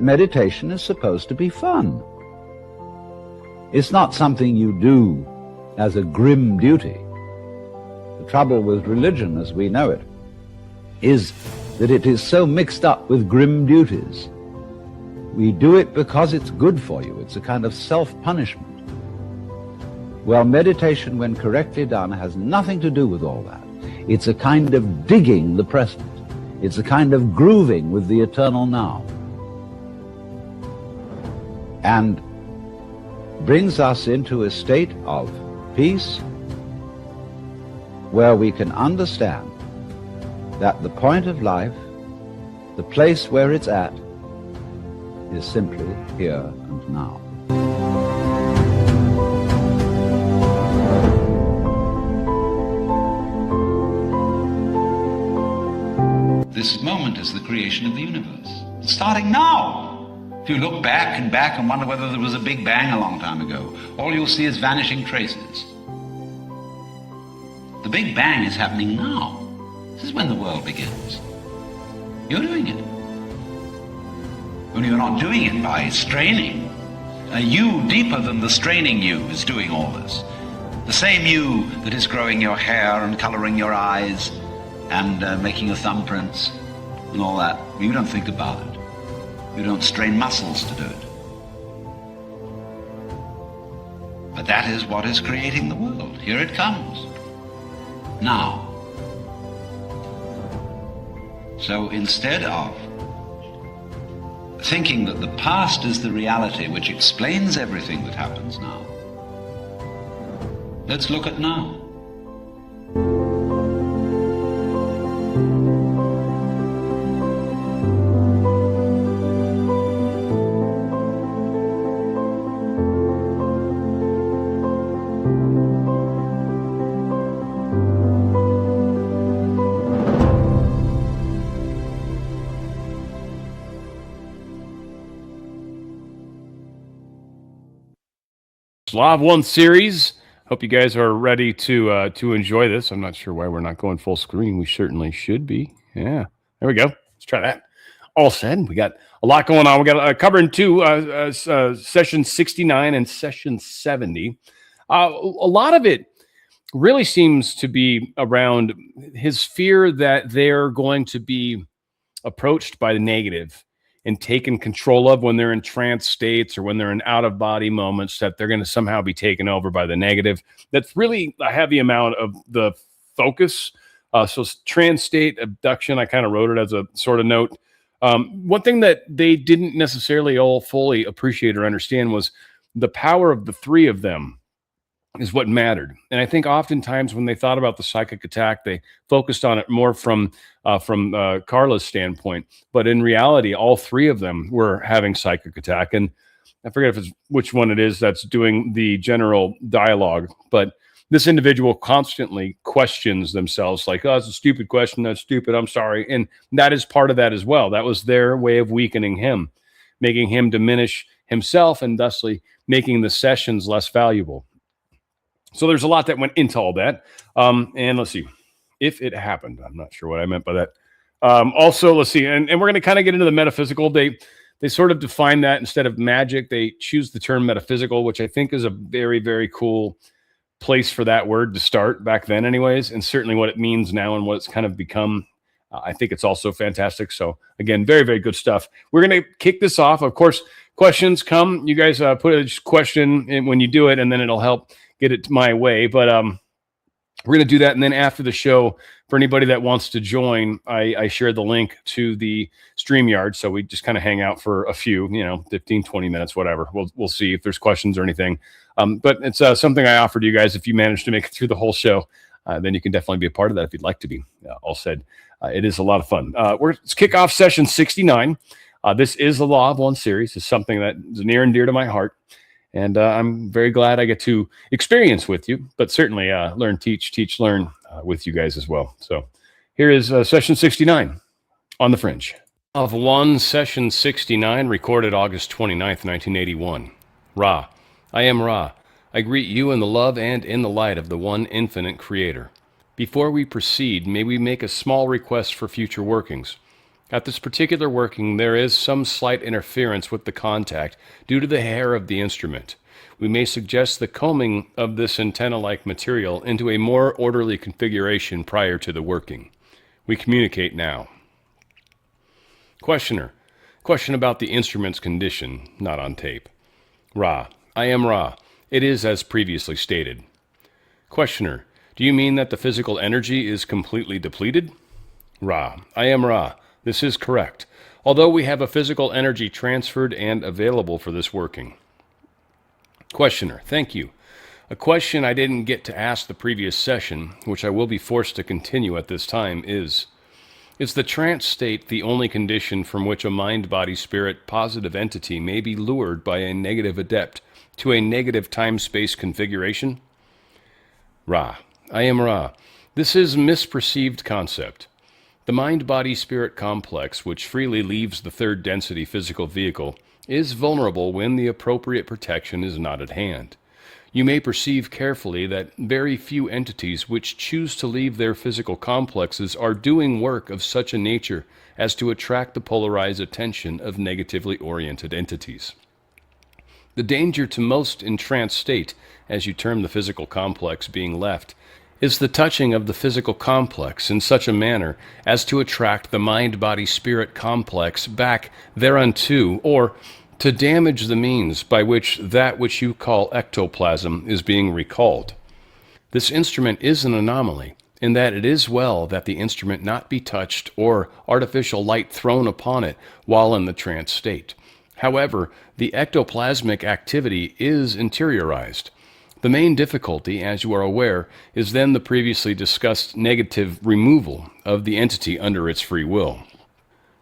meditation is supposed to be fun. It's not something you do as a grim duty. The trouble with religion as we know it is that it is so mixed up with grim duties. We do it because it's good for you. It's a kind of self-punishment. Well, meditation, when correctly done, has nothing to do with all that. It's a kind of digging the present. It's a kind of grooving with the eternal now. And brings us into a state of peace where we can understand that the point of life, the place where it's at, is simply here and now. This moment is the creation of the universe. It's starting now. If you look back and wonder whether there was a big bang a long time ago, all you'll see is vanishing traces. The big bang is happening now. This is when the world begins. You're doing it. Only you're not doing it by straining. A you deeper than the straining you is doing all this. The same you that is growing your hair and coloring your eyes and making your thumbprints and all that. You don't think about it. You don't strain muscles to do it. But that is what is creating the world. Here it comes. Now. So instead of thinking that the past is the reality which explains everything that happens now, let's look at now. Law of One series. Hope you guys are ready to enjoy this. I'm not sure why we're not going full screen. We certainly should be. Yeah, there we go. Let's try that. All said, we got a lot going on. We got covering two session 69 and session 70. A lot of it really seems to be around his fear that they're going to be approached by the negative and taken control of when they're in trance states or when they're in out-of-body moments, that they're going to somehow be taken over by the negative. That's really a heavy amount of the focus. So trance state, abduction, I kind of wrote it as a sort of note. One thing that they didn't necessarily all fully appreciate or understand was the power of the three of them is what mattered. And I think oftentimes when they thought about the psychic attack, they focused on it more from Carla's standpoint. But in reality, all three of them were having psychic attack. And I forget if it's which one it is that's doing the general dialogue, but this individual constantly questions themselves like, oh, it's a stupid question. That's stupid. I'm sorry. And that is part of that as well. That was their way of weakening him, making him diminish himself and thusly making the sessions less valuable. So there's a lot that went into all that. And let's see if it happened. I'm not sure what I meant by that. Also, let's see. And we're going to kind of get into the metaphysical. They sort of define that instead of magic. They choose the term metaphysical, which I think is a very, very cool place for that word to start back then anyways. And certainly what it means now and what it's kind of become. I think it's also fantastic. So again, very, very good stuff. We're going to kick this off. Of course, questions come. You guys put a question in when you do it, and then it'll help get it my way. But we're going to do that. And then after the show, for anybody that wants to join, I shared the link to the StreamYard. So we just kind of hang out for a few, 15, 20 minutes, whatever. We'll see if there's questions or anything. But it's something I offer to you guys. If you manage to make it through the whole show, then you can definitely be a part of that if you'd like to be. All said, it is a lot of fun. Let's kick off session 69. This is the Law of One series. It's something that is near and dear to my heart. And I'm very glad I get to experience with you, but certainly learn, teach, learn with you guys as well. So here is session 69 on the Fringe. Of One, session 69, recorded August 29th, 1981. Ra, I am Ra. I greet you in the love and in the light of the one infinite creator. Before we proceed, may we make a small request for future workings. At this particular working, there is some slight interference with the contact due to the hair of the instrument. We may suggest the combing of this antenna-like material into a more orderly configuration prior to the working. We communicate now. Questioner. Question about the instrument's condition, not on tape. Ra. I am Ra. It is as previously stated. Questioner. Do you mean that the physical energy is completely depleted? Ra. I am Ra. This is correct, although we have a physical energy transferred and available for this working. Questioner. Thank you. A question I didn't get to ask the previous session, which I will be forced to continue at this time, is the trance state the only condition from which a mind-body-spirit positive entity may be lured by a negative adept to a negative time-space configuration? Ra. I am Ra. This is misperceived concept. The mind-body-spirit complex, which freely leaves the third density physical vehicle, is vulnerable when the appropriate protection is not at hand. You may perceive carefully that very few entities which choose to leave their physical complexes are doing work of such a nature as to attract the polarized attention of negatively oriented entities. The danger to most in trance state, as you term the physical complex being left, is the touching of the physical complex in such a manner as to attract the mind-body-spirit complex back thereunto, or to damage the means by which that which you call ectoplasm is being recalled. This instrument is an anomaly, in that it is well that the instrument not be touched or artificial light thrown upon it while in the trance state. However, the ectoplasmic activity is interiorized. The main difficulty, as you are aware, is then the previously discussed negative removal of the entity under its free will.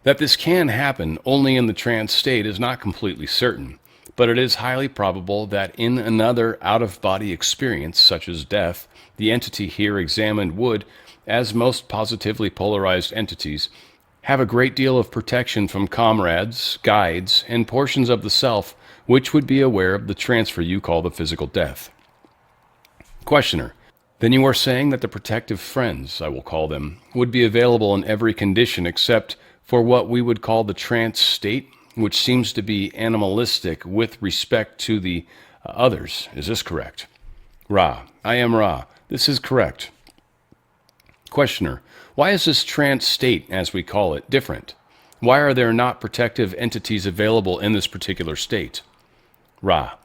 That this can happen only in the trance state is not completely certain, but it is highly probable that in another out-of-body experience, such as death, the entity here examined would, as most positively polarized entities, have a great deal of protection from comrades, guides, and portions of the self which would be aware of the transfer you call the physical death. Questioner. Then you are saying that the protective friends, I will call them, would be available in every condition except for what we would call the trance state, which seems to be animalistic with respect to the others. Is this correct? Ra. I am Ra. This is correct. Questioner. Why is this trance state, as we call it, different? Why are there not protective entities available in this particular state? Ra.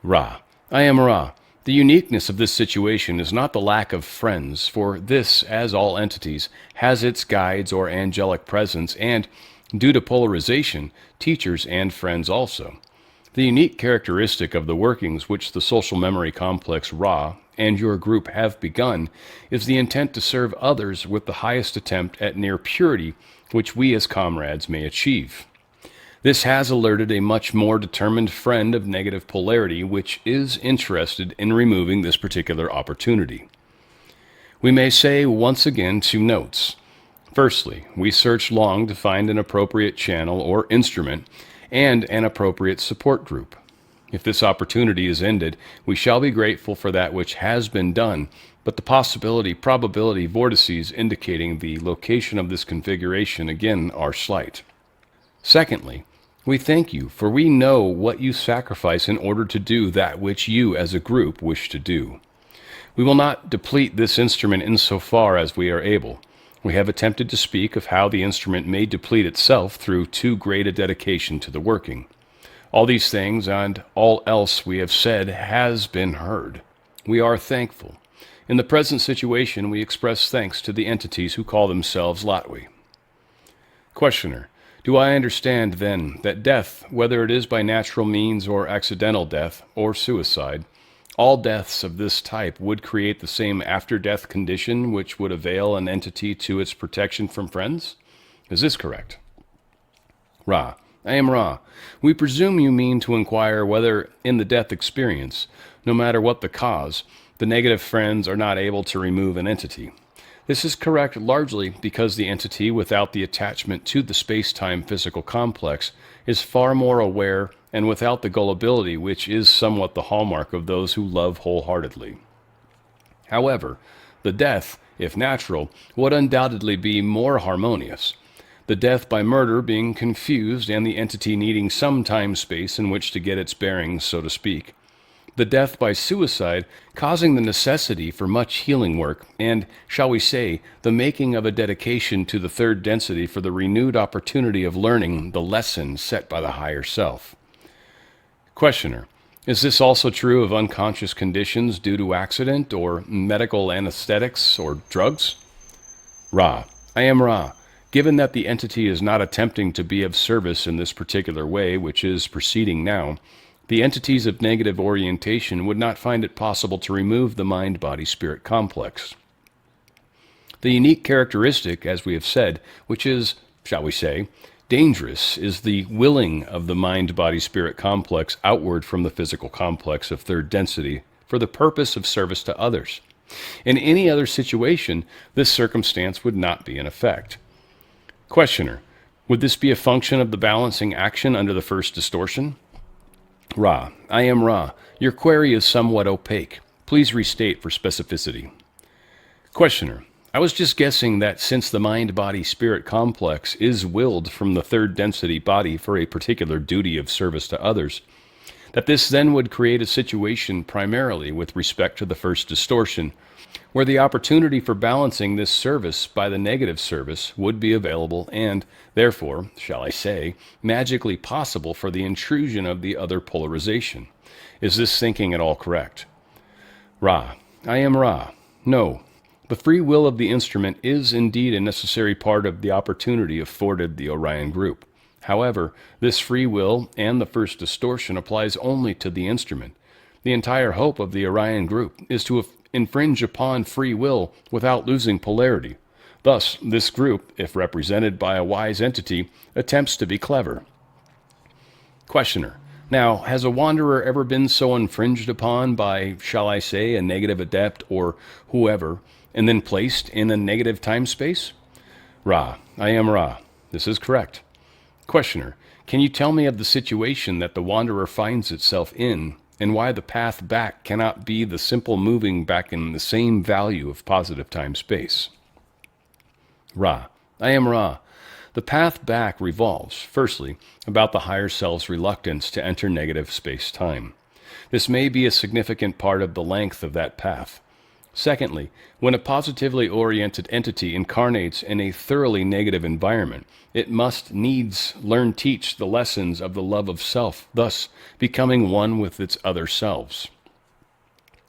Ra. I am Ra. The uniqueness of this situation is not the lack of friends, for this, as all entities, has its guides or angelic presence and, due to polarization, teachers and friends also. The unique characteristic of the workings which the social memory complex Ra and your group have begun is the intent to serve others with the highest attempt at near purity which we as comrades may achieve. This has alerted a much more determined friend of negative polarity which is interested in removing this particular opportunity. We may say once again 2 notes. Firstly, we searched long to find an appropriate channel or instrument and an appropriate support group. If this opportunity is ended, we shall be grateful for that which has been done, but the probability vortices indicating the location of this configuration again are slight. Secondly, we thank you, for we know what you sacrifice in order to do that which you as a group wish to do. We will not deplete this instrument insofar as we are able. We have attempted to speak of how the instrument may deplete itself through too great a dedication to the working. All these things and all else we have said has been heard. We are thankful. In the present situation, we express thanks to the entities who call themselves Latwi. Questioner. Do I understand, then, that death, whether it is by natural means or accidental death, or suicide, all deaths of this type would create the same after-death condition which would avail an entity to its protection from friends? Is this correct? Ra. I am Ra. We presume you mean to inquire whether, in the death experience, no matter what the cause, the negative friends are not able to remove an entity. This is correct largely because the entity, without the attachment to the space-time physical complex, is far more aware and without the gullibility which is somewhat the hallmark of those who love wholeheartedly. However, the death, if natural, would undoubtedly be more harmonious. the death by murder being confused and the entity needing some time-space in which to get its bearings, so to speak. The death by suicide causing the necessity for much healing work and, shall we say, the making of a dedication to the third density for the renewed opportunity of learning the lesson set by the higher self. Questioner: is this also true of unconscious conditions due to accident or medical anesthetics or drugs? Ra: I am Ra. Given that the entity is not attempting to be of service in this particular way, which is proceeding now, the entities of negative orientation would not find it possible to remove the mind-body-spirit complex. The unique characteristic, as we have said, which is, shall we say, dangerous, is the willing of the mind-body-spirit complex outward from the physical complex of third density for the purpose of service to others. In any other situation, this circumstance would not be in effect. Questioner: would this be a function of the balancing action under the first distortion? Ra: I am Ra. Your query is somewhat opaque. Please restate for specificity. Questioner: I was just guessing that since the mind-body-spirit complex is willed from the third density body for a particular duty of service to others, that this then would create a situation primarily with respect to the first distortion, where the opportunity for balancing this service by the negative service would be available and, therefore, shall I say, magically possible for the intrusion of the other polarization. Is this thinking at all correct? Ra: I am Ra. No. The free will of the instrument is indeed a necessary part of the opportunity afforded the Orion group. However, this free will and the first distortion applies only to the instrument. The entire hope of the Orion group is to infringe upon free will without losing polarity. Thus, this group, if represented by a wise entity, attempts to be clever. Questioner: now, has a wanderer ever been so infringed upon by, shall I say, a negative adept or whoever, and then placed in a negative time-space? Ra: I am Ra. This is correct. Questioner: can you tell me of the situation that the wanderer finds itself in, and why the path back cannot be the simple moving back in the same value of positive time-space? Ra: I am Ra. The path back revolves, firstly, about the higher self's reluctance to enter negative space-time. This may be a significant part of the length of that path. Secondly, when a positively oriented entity incarnates in a thoroughly negative environment, it must needs teach the lessons of the love of self, thus becoming one with its other selves.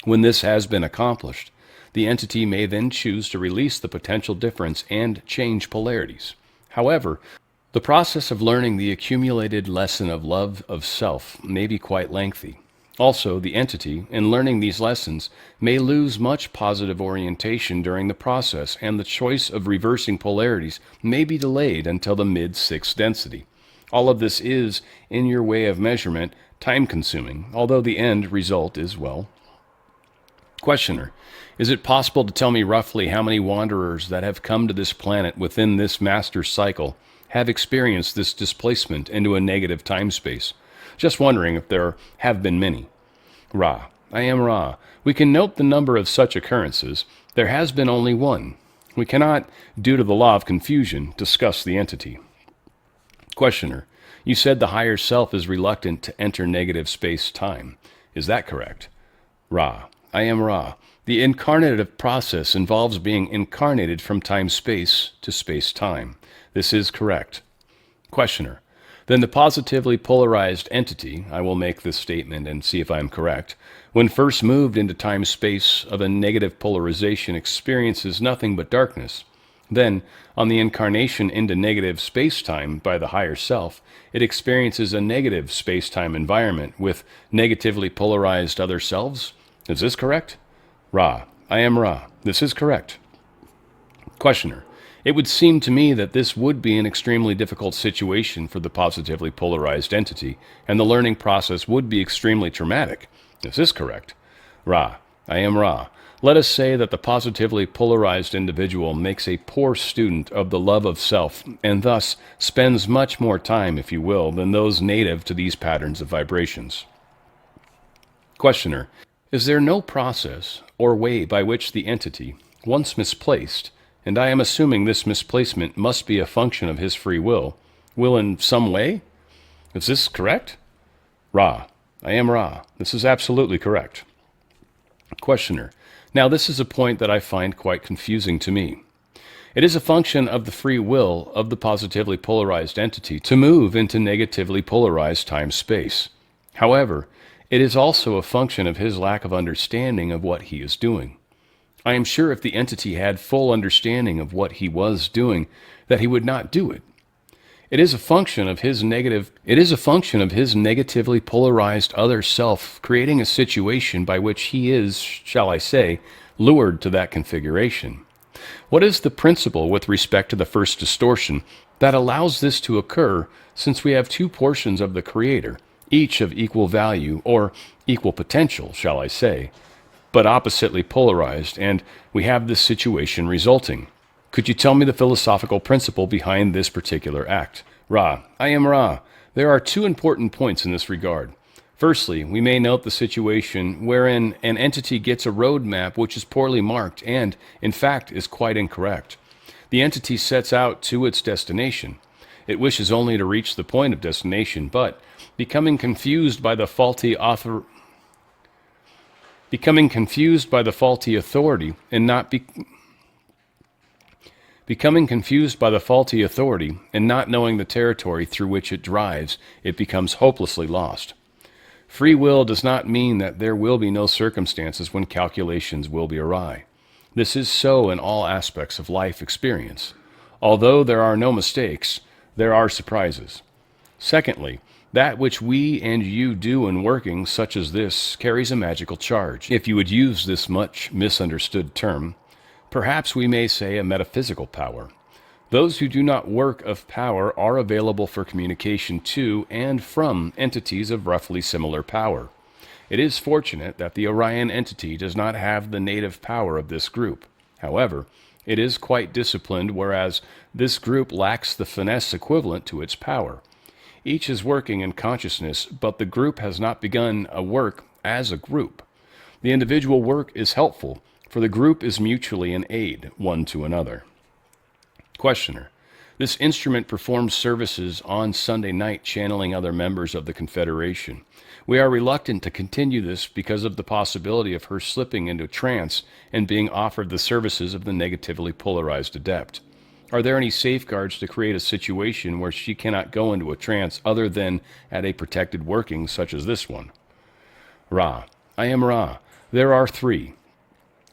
When this has been accomplished, the entity may then choose to release the potential difference and change polarities. However, the process of learning the accumulated lesson of love of self may be quite lengthy. Also, the entity, in learning these lessons, may lose much positive orientation during the process, and the choice of reversing polarities may be delayed until the mid-sixth density. All of this is, in your way of measurement, time-consuming, although the end result is, well. Questioner: is it possible to tell me roughly how many wanderers that have come to this planet within this master cycle have experienced this displacement into a negative time-space? Just wondering if there have been many. Ra: I am Ra. We can note the number of such occurrences. There has been only one. We cannot, due to the law of confusion, discuss the entity. Questioner: you said the higher self is reluctant to enter negative space-time. Is that correct? Ra: I am Ra. The incarnative process involves being incarnated from time-space to space-time. This is correct. Questioner: then the positively polarized entity, I will make this statement and see if I am correct, when first moved into time-space of a negative polarization experiences nothing but darkness. Then, on the incarnation into negative space-time by the higher self, it experiences a negative space-time environment with negatively polarized other selves. Is this correct? Ra: I am Ra. This is correct. Questioner: it would seem to me that this would be an extremely difficult situation for the positively polarized entity, and the learning process would be extremely traumatic. Is this correct? Ra: I am Ra. Let us say that the positively polarized individual makes a poor student of the love of self, and thus spends much more time, if you will, than those native to these patterns of vibrations. Questioner: is there no process or way by which the entity, once misplaced, and I am assuming this misplacement must be a function of his free will. Will in some way? Is this correct? Ra. I am Ra. This is absolutely correct. Questioner. Now this is a point that I find quite confusing to me. It is a function of the free will of the positively polarized entity to move into negatively polarized time-space. However, it is also a function of his lack of understanding of what he is doing. I am sure if the entity had full understanding of what he was doing, that he would not do it. It is a function of his negatively polarized other self creating a situation by which he is, shall I say, lured to that configuration. What is the principle with respect to the first distortion that allows this to occur, since we have two portions of the Creator, each of equal value or equal potential, shall I say, but oppositely polarized, and we have this situation resulting? Could you tell me the philosophical principle behind this particular act? Ra. I am Ra. There are two important points in this regard. Firstly, we may note the situation wherein an entity gets a roadmap which is poorly marked and, in fact, is quite incorrect. The entity sets out to its destination. It wishes only to reach the point of destination, but, becoming confused by the faulty authority and not knowing the territory through which it drives, it becomes hopelessly lost. Free will does not mean that there will be no circumstances when calculations will be awry. This is so in all aspects of life experience. Although there are no mistakes, there are surprises. Secondly, that which we and you do in working such as this carries a magical charge. If you would use this much misunderstood term, perhaps we may say a metaphysical power. Those who do not work of power are available for communication to and from entities of roughly similar power. It is fortunate that the Orion entity does not have the native power of this group. However, it is quite disciplined, whereas this group lacks the finesse equivalent to its power. Each is working in consciousness, but the group has not begun a work as a group. The individual work is helpful, for the group is mutually in aid one to another. Questioner. This instrument performs services on Sunday night channeling other members of the Confederation. We are reluctant to continue this because of the possibility of her slipping into trance and being offered the services of the negatively polarized adept. Are there any safeguards to create a situation where she cannot go into a trance other than at a protected working such as this one? Ra. I am Ra. There are three.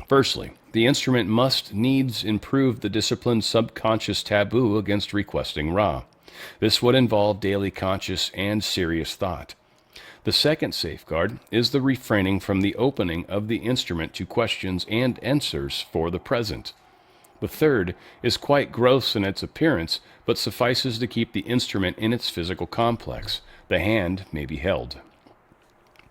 Firstly, the instrument must needs improve the disciplined subconscious taboo against requesting Ra. This would involve daily conscious and serious thought. The second safeguard is the refraining from the opening of the instrument to questions and answers for the present. The third is quite gross in its appearance, but suffices to keep the instrument in its physical complex. The hand may be held.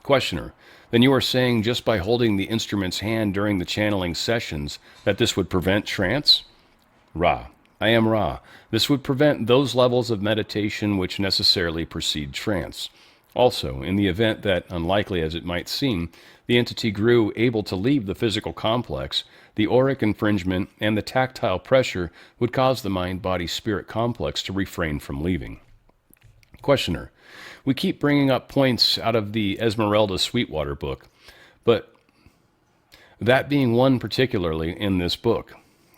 Questioner. Then you are saying just by holding the instrument's hand during the channeling sessions that this would prevent trance? Ra. I am Ra. This would prevent those levels of meditation which necessarily precede trance. Also, in the event that, unlikely as it might seem, the entity grew able to leave the physical complex, the auric infringement and the tactile pressure would cause the mind-body-spirit complex to refrain from leaving. Questioner. We keep bringing up points out of the Esmeralda Sweetwater book, but that being one particularly in this book.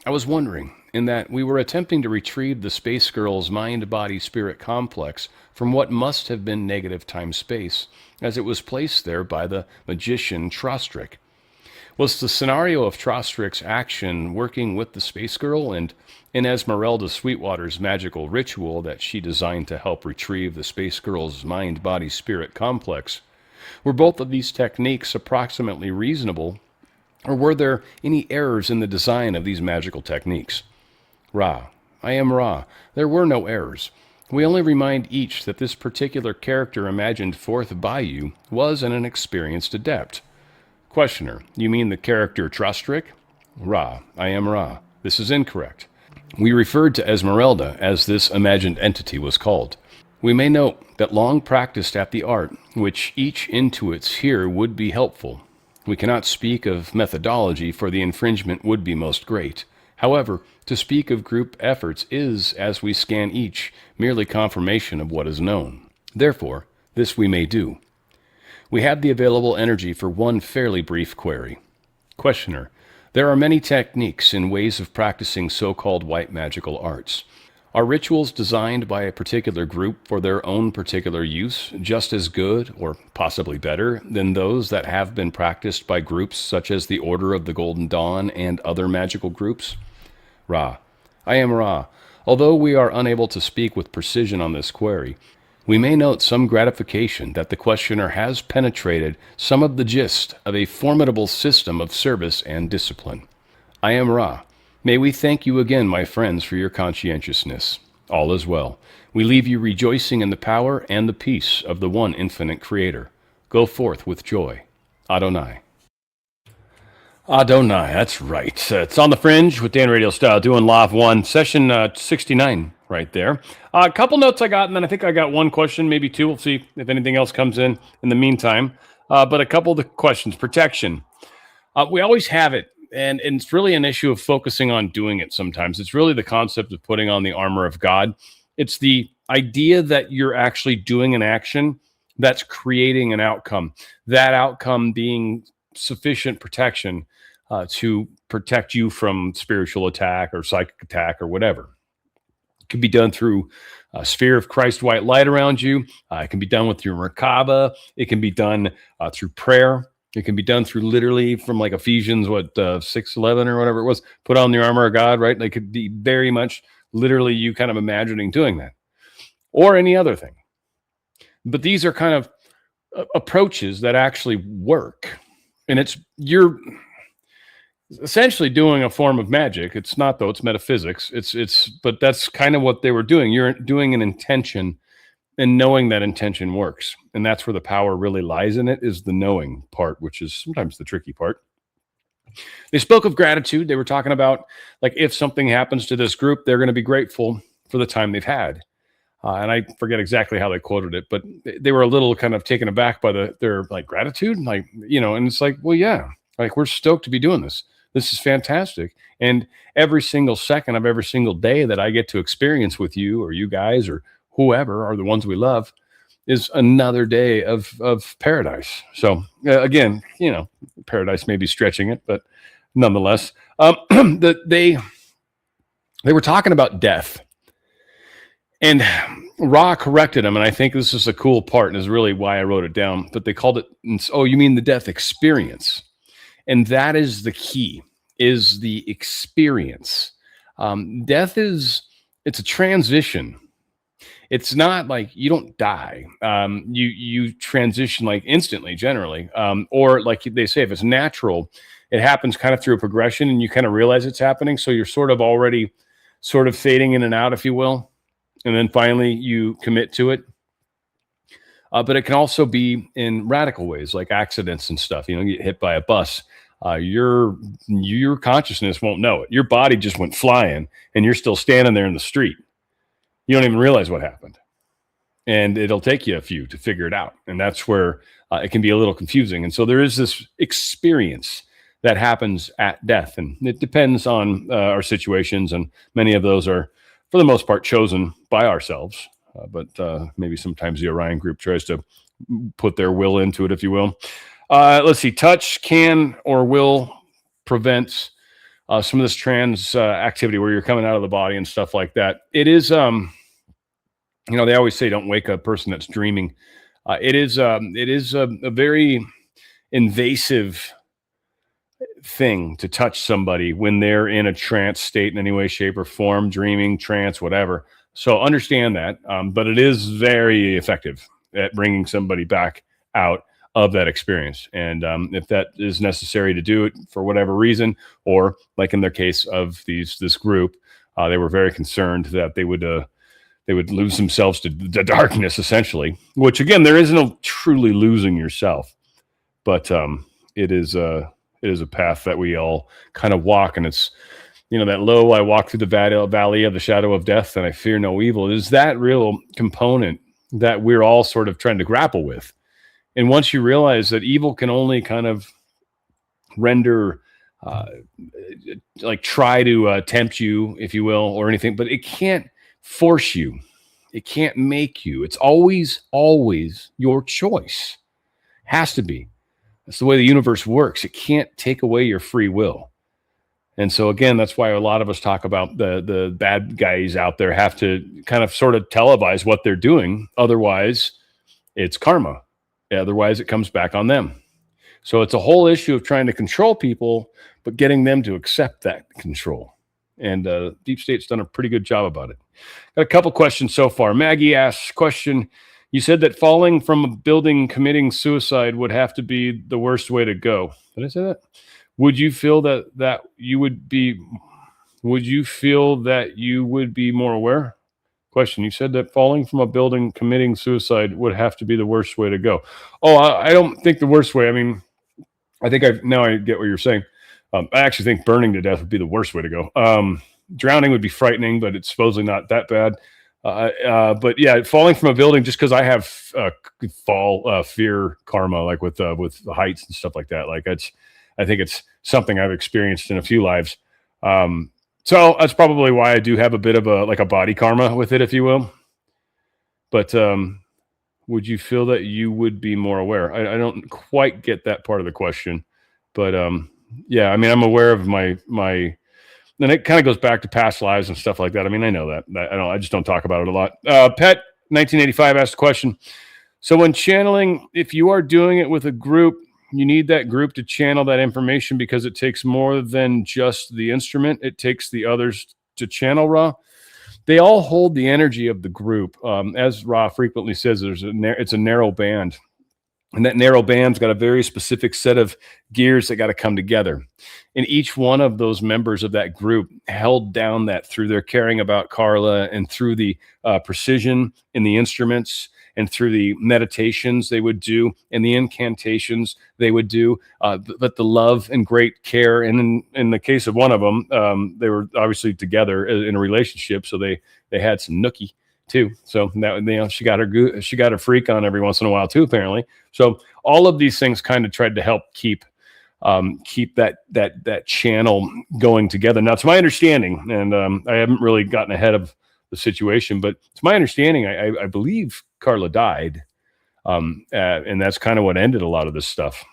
I was wondering, in that we were attempting to retrieve the space girl's mind-body-spirit complex from what must have been negative time-space, as it was placed there by the magician Trostrick. Was the scenario of Trostrick's action working with the space girl and in Esmeralda Sweetwater's magical ritual that she designed to help retrieve the space girl's mind-body-spirit complex? Were both of these techniques approximately reasonable, or were there any errors in the design of these magical techniques? Ra. I am Ra. There were no errors. We only remind each that this particular character imagined forth by you was an inexperienced adept. Questioner. You mean the character Trostrick? Ra. I am Ra. This is incorrect. We referred to Esmeralda as this imagined entity was called. We may note that long practiced at the art, which each intuits here would be helpful. We cannot speak of methodology, for the infringement would be most great. However, to speak of group efforts is, as we scan each, merely confirmation of what is known. Therefore, this we may do. We have the available energy for one fairly brief query. Questioner: there are many techniques and ways of practicing so-called white magical arts. Are rituals designed by a particular group for their own particular use just as good, or possibly better, than those that have been practiced by groups such as the Order of the Golden Dawn and other magical groups? Ra: I am Ra. Although we are unable to speak with precision on this query, we may note some gratification that the questioner has penetrated some of the gist of a formidable system of service and discipline. I am Ra. May we thank you again, my friends, for your conscientiousness. All is well. We leave you rejoicing in the power and the peace of the one infinite Creator. Go forth with joy. Adonai. Adonai, that's right. It's on the Fringe with Dan RadioStyle doing Live 1, session 69 right there. A couple notes I got, and then I think I got one question, maybe two. We'll see if anything else comes in the meantime. But a couple of the questions. Protection. We always have it, and it's really an issue of focusing on doing it sometimes. It's really the concept of putting on the armor of God. It's the idea that you're actually doing an action that's creating an outcome. That outcome being sufficient protection to protect you from spiritual attack or psychic attack or whatever. It can be done through a sphere of Christ white light around you. It can be done with your Merkaba. It can be done through prayer. It can be done through literally from like Ephesians, 6:11 or whatever it was, put on the armor of God, right? Like it could be very much literally you kind of imagining doing that or any other thing. But these are kind of approaches that actually work. And you're essentially doing a form of magic. It's not, though, it's metaphysics. But that's kind of what they were doing. You're doing an intention and knowing that intention works. And that's where the power really lies in it, is the knowing part, which is sometimes the tricky part. They spoke of gratitude. They were talking about, like, if something happens to this group, they're going to be grateful for the time they've had. And I forget exactly how they quoted it, but they were a little kind of taken aback by their like gratitude, like, and it's like, well, yeah, like we're stoked to be doing this. This is fantastic. And every single second of every single day that I get to experience with you or you guys or whoever are the ones we love is another day of paradise. So again, paradise may be stretching it, but nonetheless, they were talking about death. And Ra corrected him, and I think this is a cool part, and is really why I wrote it down. But they called it, oh, you mean the death experience? And that is the key, is the experience. Death it's a transition. It's not like you don't die. You transition like instantly, generally. Or like they say, if it's natural, it happens kind of through a progression, and you kind of realize it's happening. So you're sort of already sort of fading in and out, if you will. And then finally you commit to it. But it can also be in radical ways, like accidents and stuff. You get hit by a bus. Your consciousness won't know it. Your body just went flying, and you're still standing there in the street. You don't even realize what happened. And it'll take you a few to figure it out. And that's where it can be a little confusing. And so there is this experience that happens at death. And it depends on our situations. And many of those are, for the most part, chosen by ourselves. But maybe sometimes the Orion group tries to put their will into it, if you will. Let's see. Touch can or will prevent some of this trans activity where you're coming out of the body and stuff like that. It is, they always say don't wake a person that's dreaming. It is a very invasive thing to touch somebody when they're in a trance state in any way, shape, or form, dreaming, trance, whatever. So understand that, but it is very effective at bringing somebody back out of that experience. And if that is necessary to do it for whatever reason, or like in their case of this group, they were very concerned that they would lose themselves to the darkness, essentially, which again, there is no truly losing yourself, but it is a path that we all kind of walk. And it's, that low, I walk through the valley of the shadow of death and I fear no evil, is that real component that we're all sort of trying to grapple with. And once you realize that evil can only kind of render like try to tempt you, if you will, or anything, but it can't force you. It can't make you. It's always your choice. Has to be. That's the way the universe works. It can't take away your free will. And so again, that's why a lot of us talk about the bad guys out there have to kind of sort of televise what they're doing. Otherwise, it's karma. Otherwise, it comes back on them. So it's a whole issue of trying to control people, but getting them to accept that control. And Deep State's done a pretty good job about it. Got a couple questions so far. Maggie asks, question, you said that falling from a building committing suicide would have to be the worst way to go. Did I say that? Would you feel that you would be more aware? Question, you said that falling from a building committing suicide would have to be the worst way to go. Oh, I don't think the worst way. I mean, I think I get what you're saying. I actually think burning to death would be the worst way to go. Drowning would be frightening, but it's supposedly not that bad. But yeah, falling from a building, just because I have fall fear karma, like with the heights and stuff like that. Like I think it's something I've experienced in a few lives. So that's probably why I do have a bit of a body karma with it, if you will. But would you feel that you would be more aware? I don't quite get that part of the question, but yeah, I mean, I'm aware of my, and it kind of goes back to past lives and stuff like that. I mean, I know that. I just don't talk about it a lot. Pet 1985 asked a question. So when channeling, if you are doing it with a group, you need that group to channel that information because it takes more than just the instrument. It takes the others to channel Ra. They all hold the energy of the group. As Ra frequently says, it's a narrow band. And that narrow band's got a very specific set of gears that got to come together. And each one of those members of that group held down that through their caring about Carla and through the precision in the instruments and through the meditations they would do and the incantations they would do, but the love and great care. And in the case of one of them, they were obviously together in a relationship, so they had some nookie too. So that, she got her freak on every once in a while too, apparently. So all of these things kind of tried to help keep that channel going together. Now, it's my understanding, and I haven't really gotten ahead of the situation, but it's my understanding. I believe Carla died, and that's kind of what ended a lot of this stuff.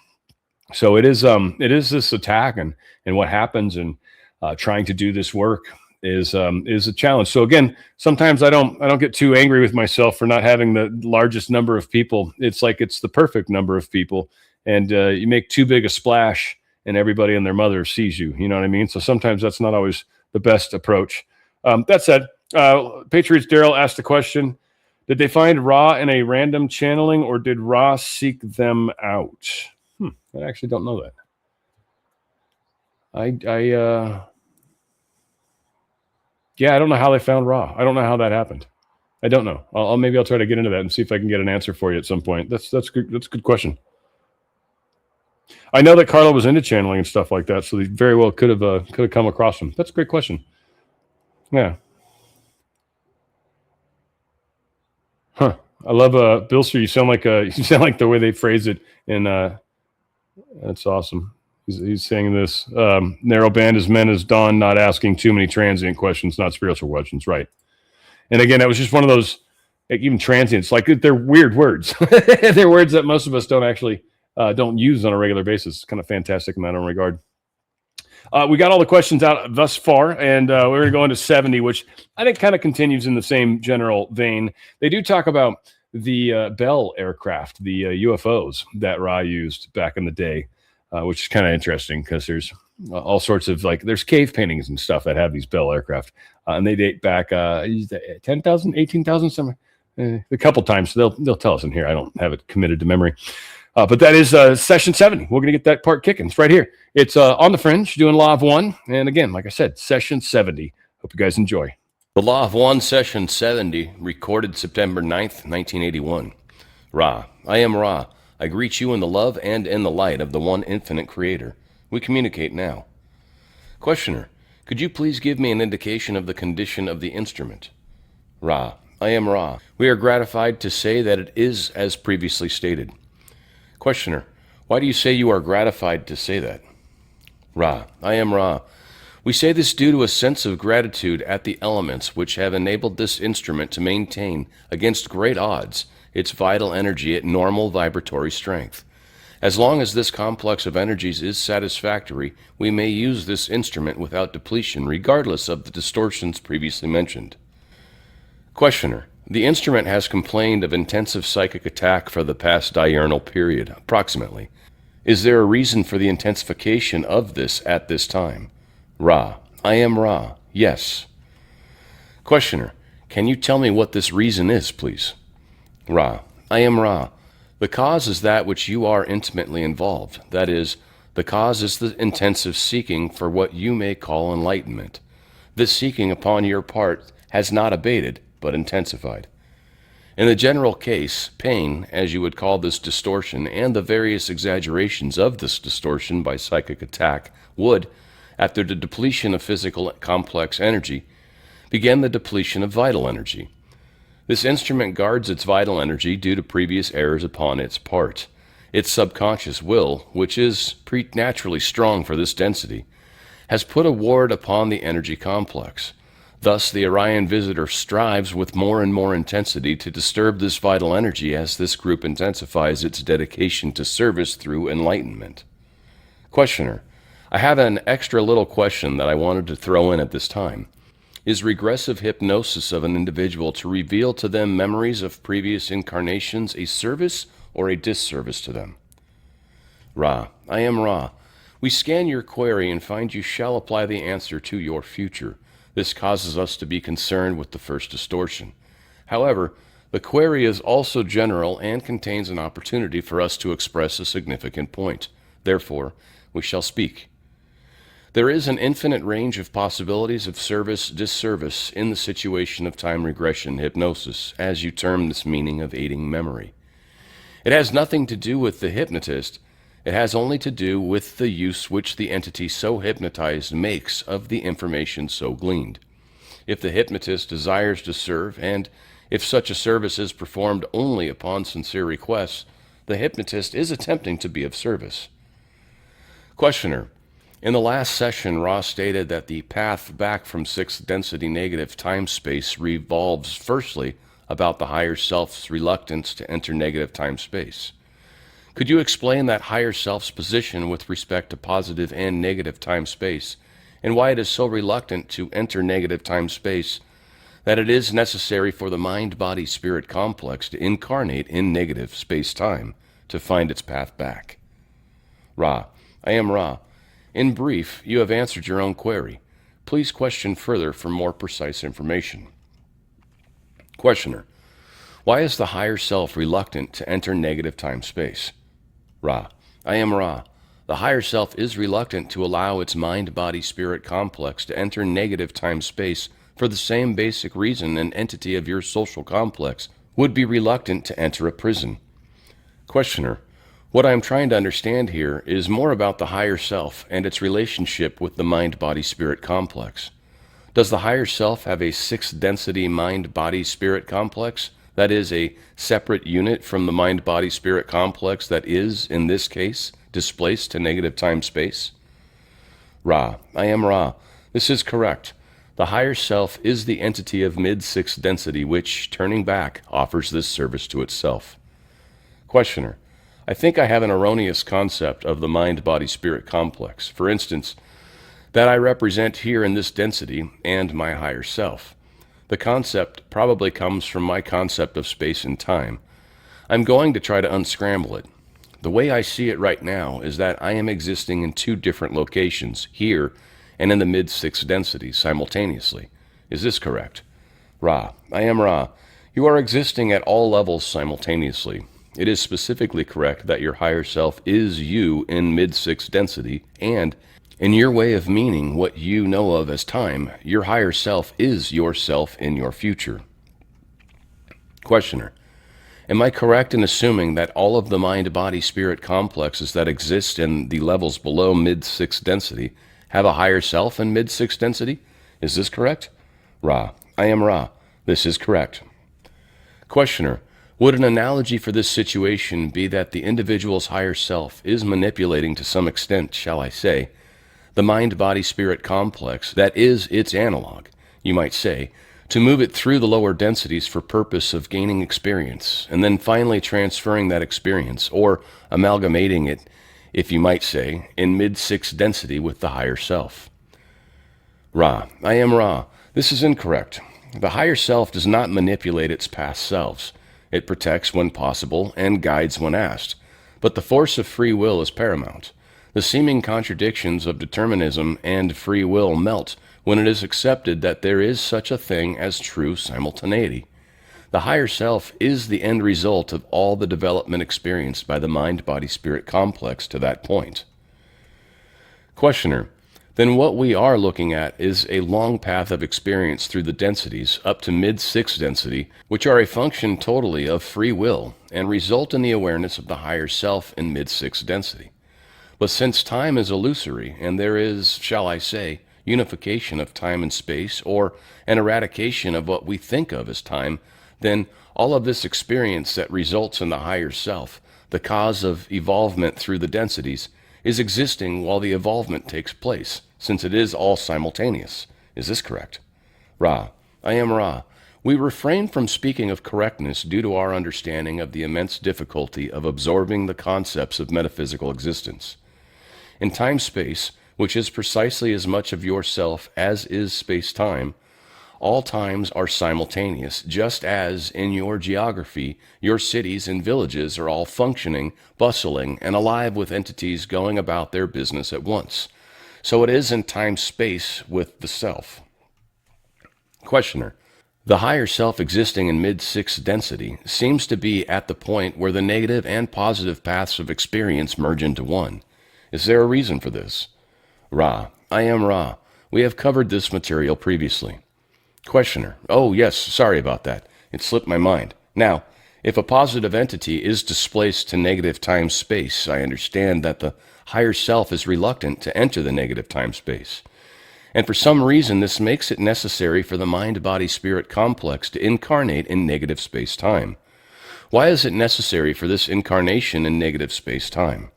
So it is this attack and what happens and trying to do this work is a challenge. So again, sometimes I don't get too angry with myself for not having the largest number of people. It's like it's the perfect number of people, and you make too big a splash and everybody and their mother sees you. You know what I mean? So sometimes that's not always the best approach. That said, Patriots Daryl asked the question, did they find Ra in a random channeling or did Ra seek them out? I actually don't know that. Yeah, I don't know how they found Ra. I don't know how that happened. I don't know. Maybe I'll try to get into that and see if I can get an answer for you at some point. That's good. That's a good question. I know that Carla was into channeling and stuff like that, so they very well could have come across him. That's a great question. Yeah. Huh. I love Bill Sir. You sound like the way they phrase it, and that's awesome. He's saying this narrow band is meant as dawn, not asking too many transient questions, not spiritual questions, right? And again, that was just one of those, like, even transients, like they're weird words. They're words that most of us don't use on a regular basis. It's kind of fantastic in that regard. We got all the questions out thus far, and we're going to go into 70, which I think kind of continues in the same general vein. They do talk about the Bell aircraft, the UFOs that Ra used back in the day, which is kind of interesting because there's all sorts of, like, there's cave paintings and stuff that have these Bell aircraft, and they date back 10,000, 18,000, somewhere, a couple times. So they'll tell us in here. I don't have it committed to memory. But that is session 70. We're going to get that part kicking. It's right here. It's on the Fringe, doing Law of One. And again, like I said, session 70. Hope you guys enjoy. The Law of One, session 70, recorded September 9th, 1981. Ra, I am Ra. I greet you in the love and in the light of the one infinite creator. We communicate now. Questioner, could you please give me an indication of the condition of the instrument? Ra, I am Ra. We are gratified to say that it is as previously stated. Questioner, why do you say you are gratified to say that? Ra. I am Ra. We say this due to a sense of gratitude at the elements which have enabled this instrument to maintain, against great odds, its vital energy at normal vibratory strength. As long as this complex of energies is satisfactory, we may use this instrument without depletion, regardless of the distortions previously mentioned. Questioner. The instrument has complained of intensive psychic attack for the past diurnal period, approximately. Is there a reason for the intensification of this at this time? Ra. I am Ra. Yes. Questioner. Can you tell me what this reason is, please? Ra. I am Ra. The cause is that which you are intimately involved. That is, the cause is the intensive seeking for what you may call enlightenment. This seeking upon your part has not abated, but intensified. In the general case, pain, as you would call this distortion, and the various exaggerations of this distortion by psychic attack would, after the depletion of physical complex energy, begin the depletion of vital energy. This instrument guards its vital energy due to previous errors upon its part. Its subconscious will, which is preternaturally strong for this density, has put a ward upon the energy complex. Thus, the Orion visitor strives with more and more intensity to disturb this vital energy as this group intensifies its dedication to service through enlightenment. Questioner. I have an extra little question that I wanted to throw in at this time. Is regressive hypnosis of an individual to reveal to them memories of previous incarnations a service or a disservice to them? Ra. I am Ra. We scan your query and find you shall apply the answer to your future. This causes us to be concerned with the first distortion. However, the query is also general and contains an opportunity for us to express a significant point. Therefore, we shall speak. There is an infinite range of possibilities of service-disservice in the situation of time regression hypnosis, as you term this meaning of aiding memory. It has nothing to do with the hypnotist. It has only to do with the use which the entity so hypnotized makes of the information so gleaned. If the hypnotist desires to serve, and if such a service is performed only upon sincere requests, the hypnotist is attempting to be of service. Questioner. In the last session, Ross stated that the path back from sixth density negative time-space revolves firstly about the higher self's reluctance to enter negative time-space. Could you explain that higher self's position with respect to positive and negative time-space, and why it is so reluctant to enter negative time-space that it is necessary for the mind-body-spirit complex to incarnate in negative space-time to find its path back? Ra. I am Ra. In brief, you have answered your own query. Please question further for more precise information. Questioner. Why is the higher self reluctant to enter negative time-space? Ra. I am Ra. The higher self is reluctant to allow its mind-body-spirit complex to enter negative time-space for the same basic reason an entity of your social complex would be reluctant to enter a prison. Questioner. What I am trying to understand here is more about the higher self and its relationship with the mind-body-spirit complex. Does the higher self have a sixth density mind-body-spirit complex that is a separate unit from the mind-body-spirit complex that is, in this case, displaced to negative time-space? Ra. I am Ra. This is correct. The higher self is the entity of mid-sixth density which, turning back, offers this service to itself. Questioner. I think I have an erroneous concept of the mind-body-spirit complex. For instance, that I represent here in this density and my higher self. The concept probably comes from my concept of space and time. I'm going to try to unscramble it. The way I see it right now is that I am existing in two different locations, here and in the mid-sixth density, simultaneously. Is this correct? Ra. I am Ra. You are existing at all levels simultaneously. It is specifically correct that your higher self is you in mid-sixth density, and in your way of meaning what you know of as time, your higher self is yourself in your future. Questioner. Am I correct in assuming that all of the mind-body-spirit complexes that exist in the levels below mid-sixth density have a higher self in mid-sixth density? Is this correct? Ra. I am Ra. This is correct. Questioner. Would an analogy for this situation be that the individual's higher self is manipulating to some extent, shall I say, the mind-body-spirit complex that is its analog, you might say, to move it through the lower densities for purpose of gaining experience, and then finally transferring that experience, or amalgamating it, if you might say, in mid-6 density with the higher self. Ra, I am Ra. This is incorrect. The higher self does not manipulate its past selves. It protects when possible and guides when asked. But the force of free will is paramount. The seeming contradictions of determinism and free will melt when it is accepted that there is such a thing as true simultaneity. The higher self is the end result of all the development experienced by the mind-body-spirit complex to that point. Questioner, then what we are looking at is a long path of experience through the densities up to mid-6 density, which are a function totally of free will and result in the awareness of the higher self in mid-6 density. But since time is illusory and there is, shall I say, unification of time and space, or an eradication of what we think of as time, then all of this experience that results in the higher self, the cause of evolvement through the densities, is existing while the evolvement takes place, since it is all simultaneous. Is this correct? Ra, I am Ra. We refrain from speaking of correctness due to our understanding of the immense difficulty of absorbing the concepts of metaphysical existence. In time-space, which is precisely as much of yourself as is space-time, all times are simultaneous, just as in your geography, your cities and villages are all functioning, bustling, and alive with entities going about their business at once. So it is in time-space with the self. Questioner, the higher self existing in mid-6 density seems to be at the point where the negative and positive paths of experience merge into one. Is there a reason for this? Ra, I am Ra. We have covered this material previously. Questioner, oh yes, sorry about that. It slipped my mind. Now, if a positive entity is displaced to negative time-space, I understand that the higher self is reluctant to enter the negative time-space. And for some reason, this makes it necessary for the mind-body-spirit complex to incarnate in negative space-time. Why is it necessary for this incarnation in negative space-time?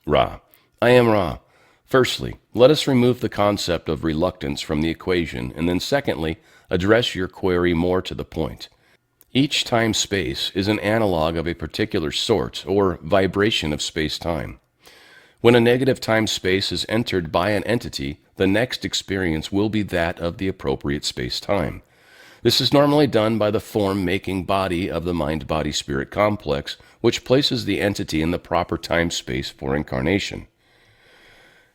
Ra, I am Ra. Firstly, let us remove the concept of reluctance from the equation, and then secondly, address your query more to the point. Each time-space is an analog of a particular sort, or vibration of space-time. When a negative time-space is entered by an entity, the next experience will be that of the appropriate space-time. This is normally done by the form-making body of the mind-body-spirit complex, which places the entity in the proper time-space for incarnation.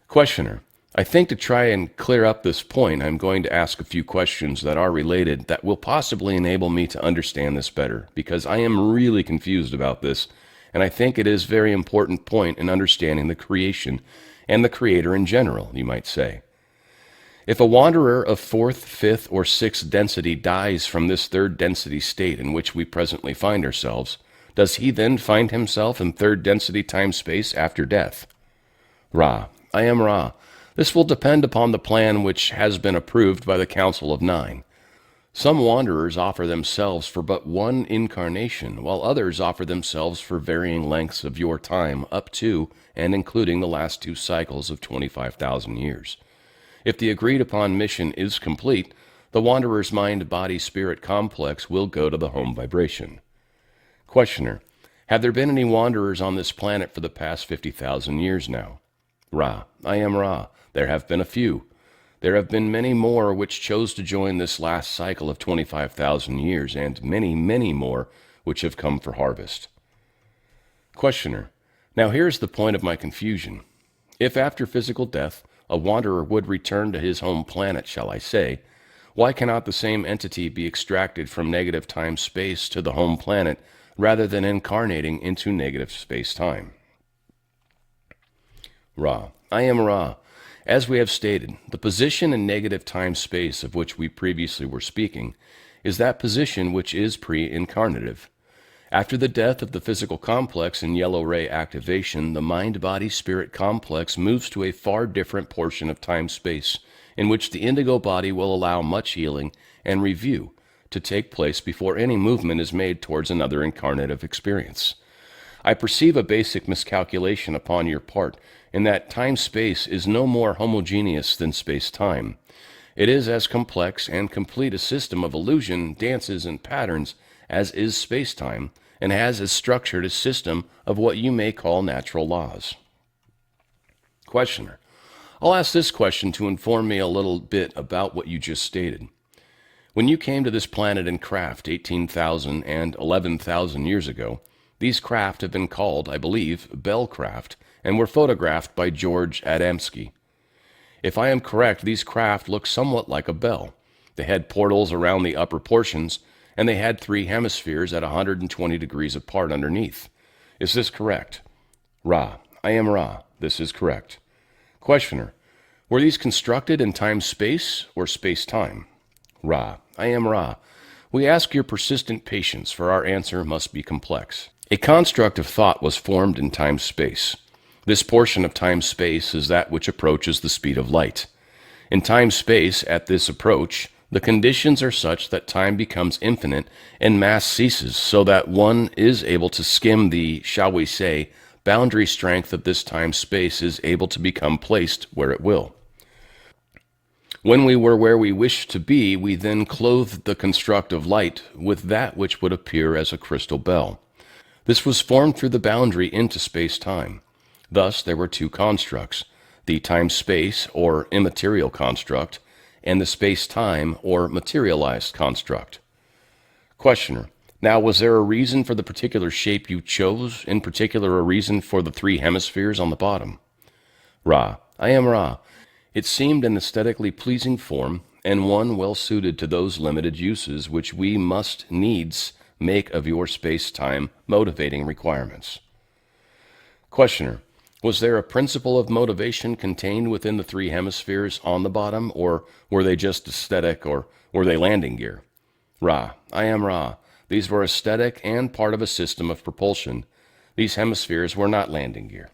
Questioner, I think to try and clear up this point, I'm going to ask a few questions that are related that will possibly enable me to understand this better, because I am really confused about this, and I think it is a very important point in understanding the creation and the Creator in general, you might say. If a wanderer of 4th, 5th, or 6th density dies from this 3rd density state in which we presently find ourselves, does he then find himself in 3rd density time-space after death? Ra, I am Ra. This will depend upon the plan which has been approved by the Council of Nine. Some wanderers offer themselves for but one incarnation, while others offer themselves for varying lengths of your time up to and including the last 2 cycles of 25,000 years. If the agreed-upon mission is complete, the wanderer's mind-body-spirit complex will go to the home vibration. Questioner, have there been any wanderers on this planet for the past 50,000 years now? Ra, I am Ra. There have been a few. There have been many more which chose to join this last cycle of 25,000 years, and many, many more which have come for harvest. Questioner, now here's the point of my confusion. If after physical death, a wanderer would return to his home planet, shall I say, why cannot the same entity be extracted from negative time-space to the home planet rather than incarnating into negative space-time? Ra, I am Ra. As we have stated, the position in negative time-space of which we previously were speaking is that position which is pre-incarnative. After the death of the physical complex in yellow ray activation, the mind-body-spirit complex moves to a far different portion of time-space, in which the indigo body will allow much healing and review to take place before any movement is made towards another incarnative experience. I perceive a basic miscalculation upon your part in that time-space is no more homogeneous than space-time. It is as complex and complete a system of illusion, dances, and patterns as is space-time, and has as structured a system of what you may call natural laws. Questioner: I'll ask this question to inform me a little bit about what you just stated. When you came to this planet in craft 18,000 and 11,000 years ago, these craft have been called, I believe, Bell craft, and were photographed by George Adamski. If I am correct, these craft look somewhat like a bell. They had portals around the upper portions, and they had 3 hemispheres at 120 degrees apart underneath. Is this correct? Ra: I am Ra. This is correct. Questioner: Were these constructed in time-space or space-time? Ra: I am Ra. We ask your persistent patience, for our answer must be complex. A construct of thought was formed in time-space. This portion of time-space is that which approaches the speed of light. In time-space, at this approach, the conditions are such that time becomes infinite and mass ceases, so that one is able to skim the, shall we say, boundary strength of this time-space is able to become placed where it will. When we were where we wished to be, we then clothed the construct of light with that which would appear as a crystal bell. This was formed through the boundary into space-time. Thus, there were 2 constructs, the time-space or immaterial construct, and the space-time or materialized construct. Questioner: Now, was there a reason for the particular shape you chose, in particular a reason for the 3 hemispheres on the bottom? Ra: I am Ra. It seemed an aesthetically pleasing form, and one well suited to those limited uses which we must needs make of your space-time motivating requirements. Questioner: Was there a principle of motivation contained within the 3 hemispheres on the bottom, or were they just aesthetic, or were they landing gear? Ra: I am Ra. These were aesthetic and part of a system of propulsion. These hemispheres were not landing gear.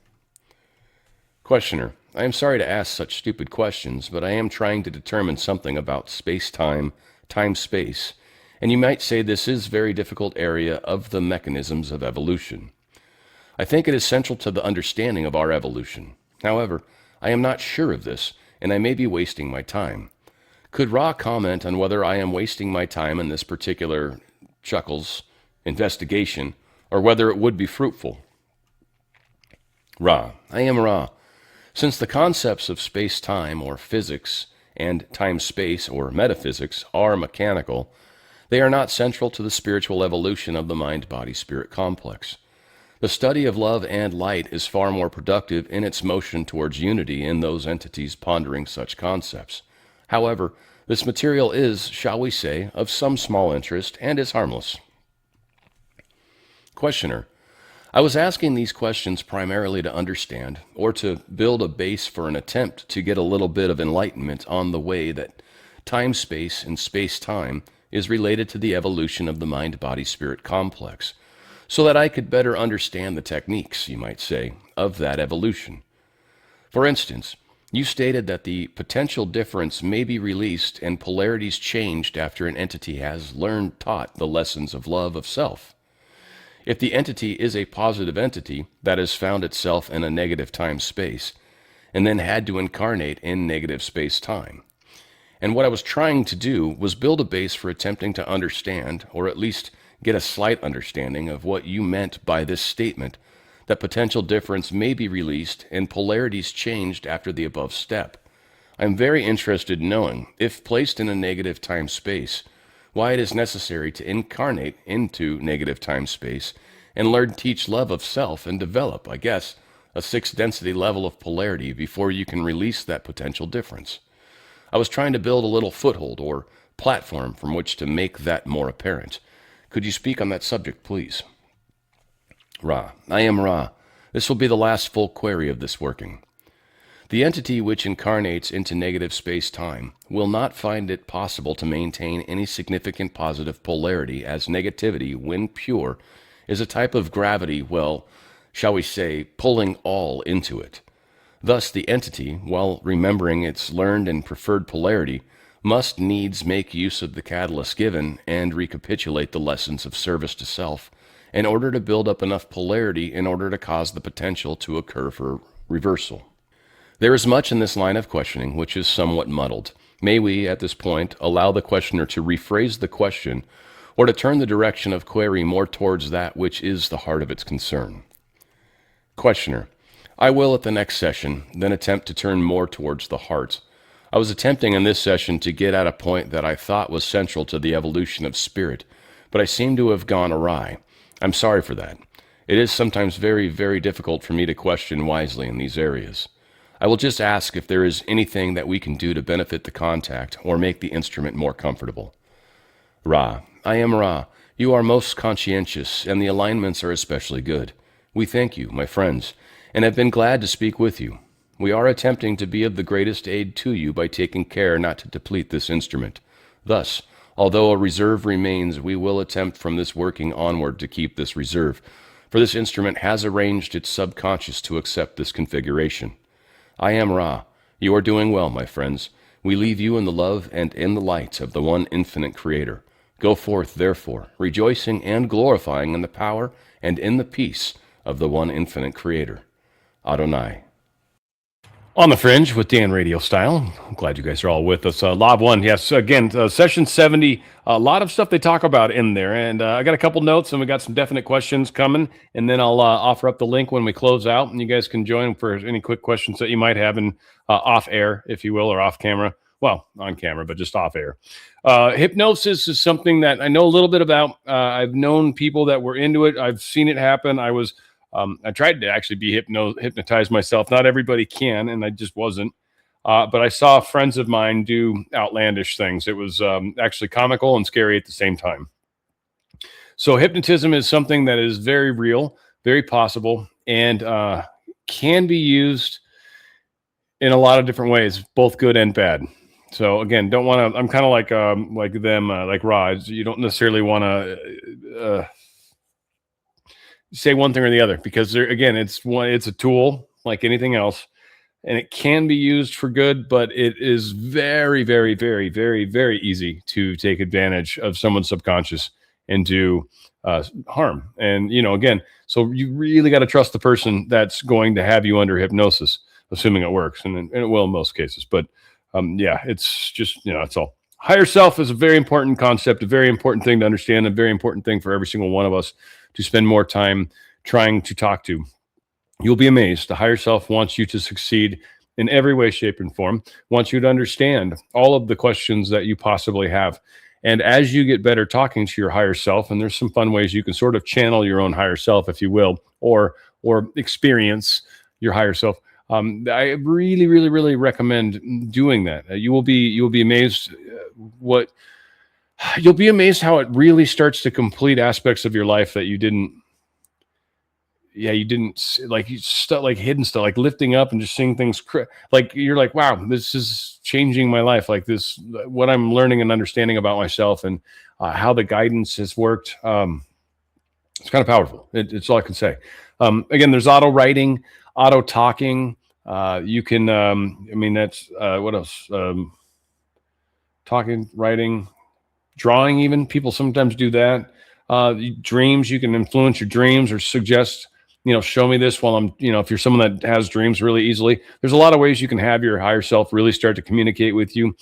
Questioner: I am sorry to ask such stupid questions, but I am trying to determine something about space-time, time-space, and you might say this is a very difficult area of the mechanisms of evolution. I think it is central to the understanding of our evolution. However, I am not sure of this, and I may be wasting my time. Could Ra comment on whether I am wasting my time in this particular investigation, or whether it would be fruitful? Ra: I am Ra. Since the concepts of space-time or physics and time-space or metaphysics are mechanical, they are not central to the spiritual evolution of the mind-body-spirit complex. The study of love and light is far more productive in its motion towards unity in those entities pondering such concepts. However, this material is, shall we say, of some small interest and is harmless. Questioner: I was asking these questions primarily to understand, or to build a base for an attempt to get a little bit of enlightenment on the way that time-space and space-time is related to the evolution of the mind-body-spirit complex, so that I could better understand the techniques, you might say, of that evolution. For instance, you stated that the potential difference may be released and polarities changed after an entity has taught the lessons of love of self. If the entity is a positive entity that has found itself in a negative time-space, and then had to incarnate in negative space-time. And what I was trying to do was build a base for attempting to understand, or at least get a slight understanding of what you meant by this statement, that potential difference may be released and polarities changed after the above step. I am very interested in knowing, if placed in a negative time-space, why it is necessary to incarnate into negative time-space and learn teach love of self and develop, I guess, a 6th density level of polarity before you can release that potential difference. I was trying to build a little foothold or platform from which to make that more apparent. Could you speak on that subject, please? Ra: I am Ra. This will be the last full query of this working. The entity which incarnates into negative space-time will not find it possible to maintain any significant positive polarity, as negativity, when pure, is a type of gravity, well, shall we say, pulling all into it. Thus, the entity, while remembering its learned and preferred polarity, must needs make use of the catalyst given and recapitulate the lessons of service to self in order to build up enough polarity in order to cause the potential to occur for reversal. There is much in this line of questioning which is somewhat muddled. May we, at this point, allow the questioner to rephrase the question or to turn the direction of query more towards that which is the heart of its concern. Questioner: I will at the next session then attempt to turn more towards the heart. I was attempting in this session to get at a point that I thought was central to the evolution of spirit, but I seem to have gone awry. I'm sorry for that. It is sometimes very, very difficult for me to question wisely in these areas. I will just ask if there is anything that we can do to benefit the contact or make the instrument more comfortable. Ra: I am Ra. You are most conscientious, and the alignments are especially good. We thank you, my friends, and have been glad to speak with you. We are attempting to be of the greatest aid to you by taking care not to deplete this instrument. Thus, although a reserve remains, we will attempt from this working onward to keep this reserve, for this instrument has arranged its subconscious to accept this configuration. I am Ra. You are doing well, my friends. We leave you in the love and in the light of the one infinite Creator. Go forth, therefore, rejoicing and glorifying in the power and in the peace of the one infinite Creator. Adonai. On the Fringe with Dan RadioStyle. I'm glad you guys are all with us. Lob 1, yes, again, session 70, a lot of stuff they talk about in there. And I got a couple notes, and we got some definite questions coming. And then I'll offer up the link when we close out, and you guys can join for any quick questions that you might have in off air, if you will, or off camera. Well, on camera, but just off air. Hypnosis is something that I know a little bit about. I've known people that were into it. I've seen it happen. I tried to actually be hypnotized myself. Not everybody can, and I just wasn't. But I saw friends of mine do outlandish things. It was actually comical and scary at the same time. So hypnotism is something that is very real, very possible, and can be used in a lot of different ways, both good and bad. So again, don't want to. I'm kind of like them, like rods. You don't necessarily want to say one thing or the other, because it's a tool like anything else, and it can be used for good, but it is very, very, very, very, very easy to take advantage of someone's subconscious and do harm. And again, so you really got to trust the person that's going to have you under hypnosis, assuming it works, and it will in most cases. But it's just it's all. Higher self is a very important concept, a very important thing to understand, a very important thing for every single one of us to spend more time trying to talk to. You'll be amazed. The higher self wants you to succeed in every way, shape, and form, wants you to understand all of the questions that you possibly have. And as you get better talking to your higher self, and there's some fun ways you can sort of channel your own higher self, if you will, or experience your higher self. I really, really, really recommend doing that. You will be amazed you'll be amazed how it really starts to complete aspects of your life that you didn't like. You stuff like hidden stuff, like lifting up and just seeing things like you're like, wow, this is changing my life. Like this, what I'm learning and understanding about myself and how the guidance has worked. It's kind of powerful. It's all I can say. Again, there's auto writing, auto talking. You can, that's what else? Talking, writing, drawing, even people sometimes do that. Dreams, you can influence your dreams or suggest, show me this while I'm, if you're someone that has dreams really easily. There's a lot of ways you can have your higher self really start to communicate with you.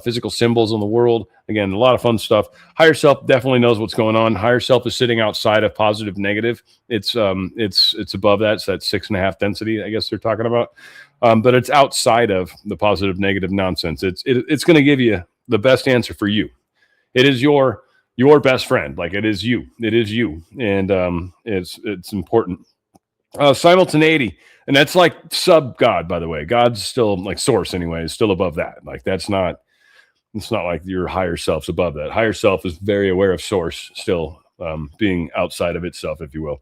Physical symbols in the world. Again, a lot of fun stuff. Higher self definitely knows what's going on. Higher self is sitting outside of positive, negative. It's above that. It's that 6.5 density, I guess they're talking about. But it's outside of the positive, negative nonsense. It's going to give you the best answer for you. It is your best friend. Like it is you. And it's important. Simultaneity, and that's like sub God, by the way. God's still like source anyway, is still above that. Like it's not like your higher self's above that. Higher self is very aware of source still, being outside of itself, if you will.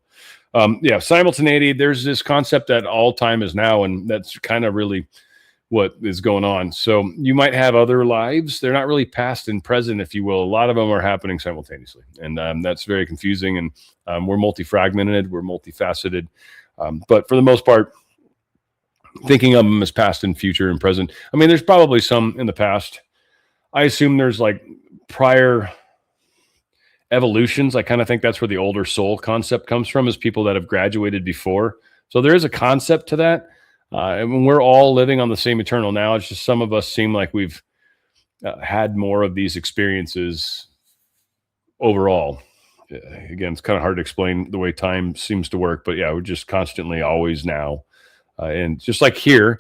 Simultaneity, there's this concept that all time is now, and that's kind of really what is going on. So you might have other lives. They're not really past and present, if you will. A lot of them are happening simultaneously, and that's very confusing. And we're multi-fragmented, we're multifaceted. But for the most part, thinking of them as past and future and present. I mean, there's probably some in the past. I assume there's like prior evolutions. I kind of think that's where the older soul concept comes from, is people that have graduated before. So there is a concept to that. And we're all living on the same eternal now. It's just some of us seem like we've had more of these experiences overall. Again, it's kind of hard to explain the way time seems to work, but yeah, we're just constantly always now. And just like here,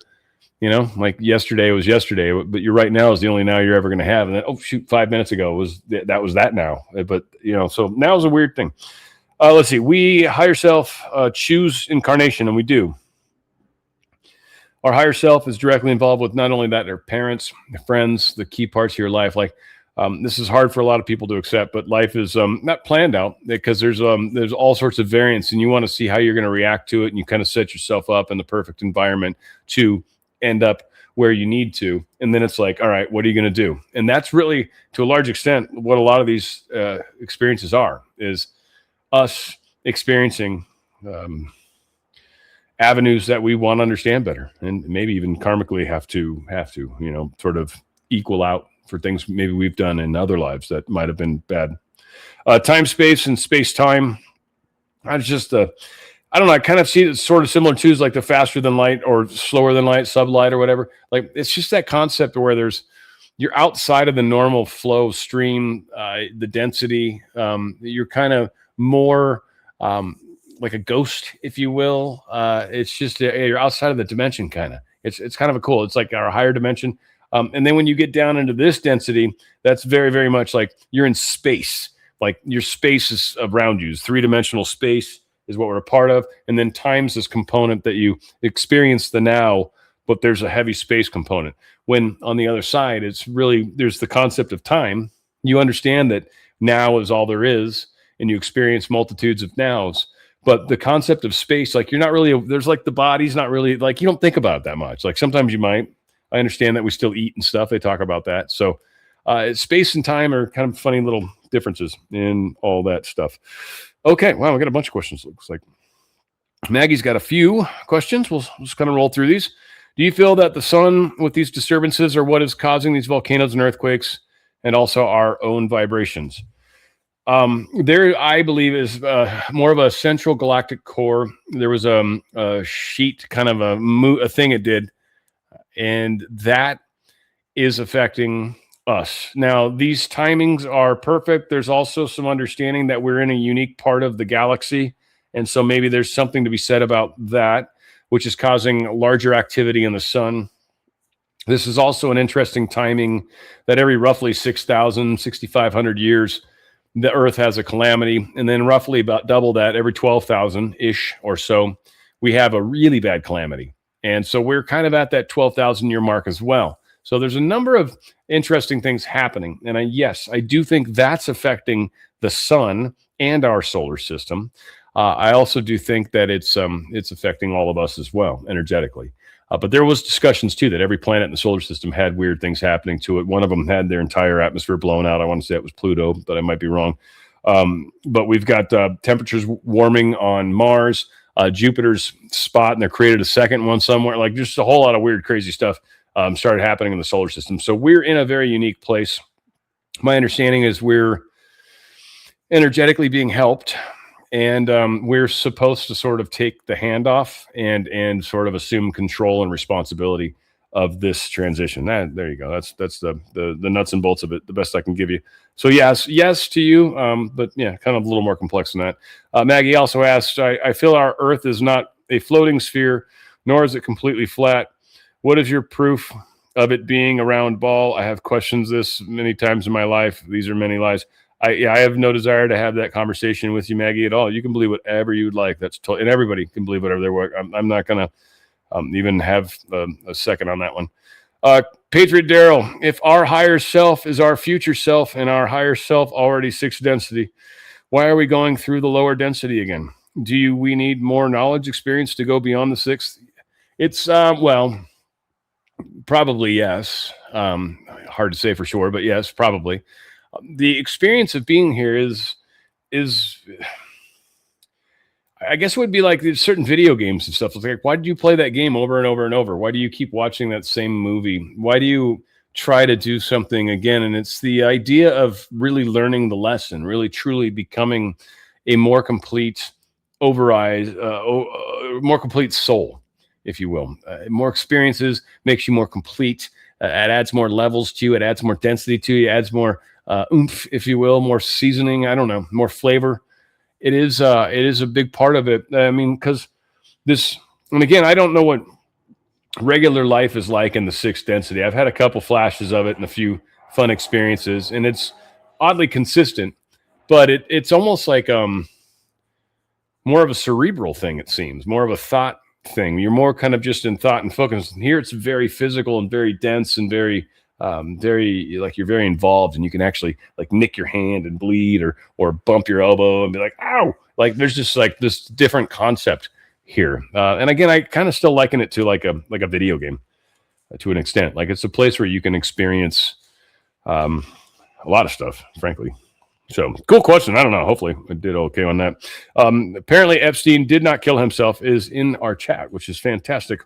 like yesterday was yesterday, but your right now is the only now you're ever going to have. And then, oh shoot, 5 minutes ago was that now. But so now is a weird thing. Let's see. We higher self choose incarnation, and we do. Our higher self is directly involved with not only that, their parents, their friends, the key parts of your life. Like this is hard for a lot of people to accept, but life is not planned out because there's all sorts of variance, and you want to see how you're going to react to it, and you kind of set yourself up in the perfect environment to end up where you need to. And then it's like, all right, what are you going to do? And that's really, to a large extent, what a lot of these experiences are, is us experiencing avenues that we want to understand better, and maybe even karmically have to sort of equal out for things maybe we've done in other lives that might have been bad. Time, space, and space time. I don't know. I kind of see it sort of similar to like the faster than light or slower than light, sublight or whatever. Like it's just that concept where you're outside of the normal flow stream, the density. You're kind of more like a ghost, if you will. It's just you're outside of the dimension, kind of. It's kind of a cool. It's like our higher dimension. And then when you get down into this density, that's very, very much like you're in space. Like your space is around you. Three-dimensional space is what we're a part of. And then time's this component that you experience the now, but there's a heavy space component. When on the other side, there's the concept of time. You understand that now is all there is, and you experience multitudes of nows. But the concept of space, like there's like the body's not really, like you don't think about it that much. Like sometimes you might. I understand that we still eat and stuff. They talk about that. So space and time are kind of funny little differences in all that stuff. Okay. Wow. We got a bunch of questions. Looks like Maggie's got a few questions. We'll just kind of roll through these. Do you feel that the sun with these disturbances are what is causing these volcanoes and earthquakes, and also our own vibrations? There, I believe, is more of a central galactic core. There was a sheet, kind of a thing it did, and that is affecting us. Now, these timings are perfect. There's also some understanding that we're in a unique part of the galaxy, and so maybe there's something to be said about that, which is causing larger activity in the sun. This is also an interesting timing that every roughly 6,000, 6,500 years, the Earth has a calamity, and then roughly about double that, every 12,000-ish or so, we have a really bad calamity. And so we're kind of at that 12,000 year mark as well. So there's a number of interesting things happening. And I do think that's affecting the sun and our solar system. I also do think that it's affecting all of us as well, energetically. But there was discussions too that every planet in the solar system had weird things happening to it. One of them had their entire atmosphere blown out. I want to say it was Pluto, but I might be wrong. But we've got temperatures warming on Mars. Jupiter's spot, and they created a second one somewhere. Like just a whole lot of weird, crazy stuff started happening in the solar system. So we're in a very unique place. My understanding is we're energetically being helped, and we're supposed to sort of take the handoff and sort of assume control and responsibility of this transition. There you go. That's the nuts and bolts of it. The best I can give you. So yes to you. But yeah, kind of a little more complex than that. Maggie also asked, I feel our Earth is not a floating sphere, nor is it completely flat. What is your proof of it being a round ball? I have questioned this many times in my life. These are many lies. I have no desire to have that conversation with you, Maggie, at all. You can believe whatever you'd like. And everybody can believe whatever they want. I'm not going to even have a second on that one. Patriot Daryl, if our higher self is our future self and our higher self already 6th density, why are we going through the lower density again? We need more knowledge experience to go beyond the 6th? It's, well, probably yes. Hard to say for sure, but yes, probably. The experience of being here is I guess it would be like there's certain video games and stuff. It's like, why did you play that game over and over and over? Why do you keep watching that same movie? Why do you try to do something again? And it's the idea of really learning the lesson, really truly becoming a more complete more complete soul. if you will. More experiences makes you more complete. It adds more levels to you. It adds more density to you. It adds more oomph, if you will, more seasoning. I don't know, more flavor. It is a big part of it. I mean, because this, and again, I don't know what regular life is like in the sixth density. I've had a couple flashes of it and a few fun experiences, and it's oddly consistent, but it's almost like more of a cerebral thing, it seems, more of a thought thing. You're more kind of just in thought and focus. And here it's very physical and very dense and very like you're very involved, and you can actually like nick your hand and bleed or bump your elbow and be like, ow. Like there's just like this different concept here. And again, I kind of still liken it to like a video game to an extent. Like it's a place where you can experience a lot of stuff, frankly. So cool question. I don't know. Hopefully I did okay on that. Apparently Epstein did not kill himself is in our chat, which is fantastic.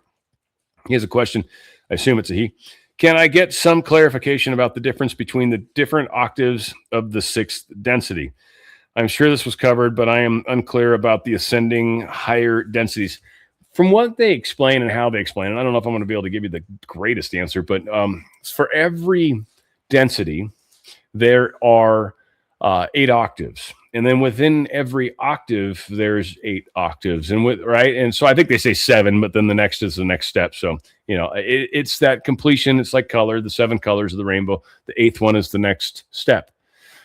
He has a question. I assume it's a he. Can I get some clarification about the difference between the different octaves of the sixth density? I'm sure this was covered, but I am unclear about the ascending higher densities. From what they explain and how they explain it, I don't know if I'm going to be able to give you the greatest answer, but for every density, there are 8 octaves, and then within every octave there's 8 octaves, and right, and so I think they say 7, but then the next is the next step. So it's that completion. It's like color, the 7 colors of the rainbow. The 8th one is the next step.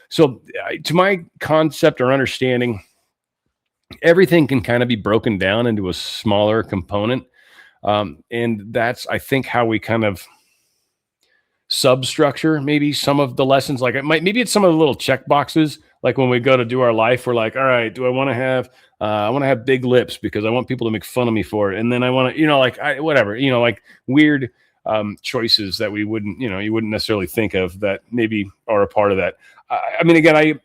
So to my concept or understanding, everything can kind of be broken down into a smaller component, and that's, I think, how we kind of substructure maybe some of the lessons. Like maybe it's some of the little check boxes, like when we go to do our life, we're like, all right, do I want to have big lips because I want people to make fun of me for it, and then I want to whatever, like weird choices that we wouldn't, you wouldn't necessarily think of that maybe are a part of that. I mean, again,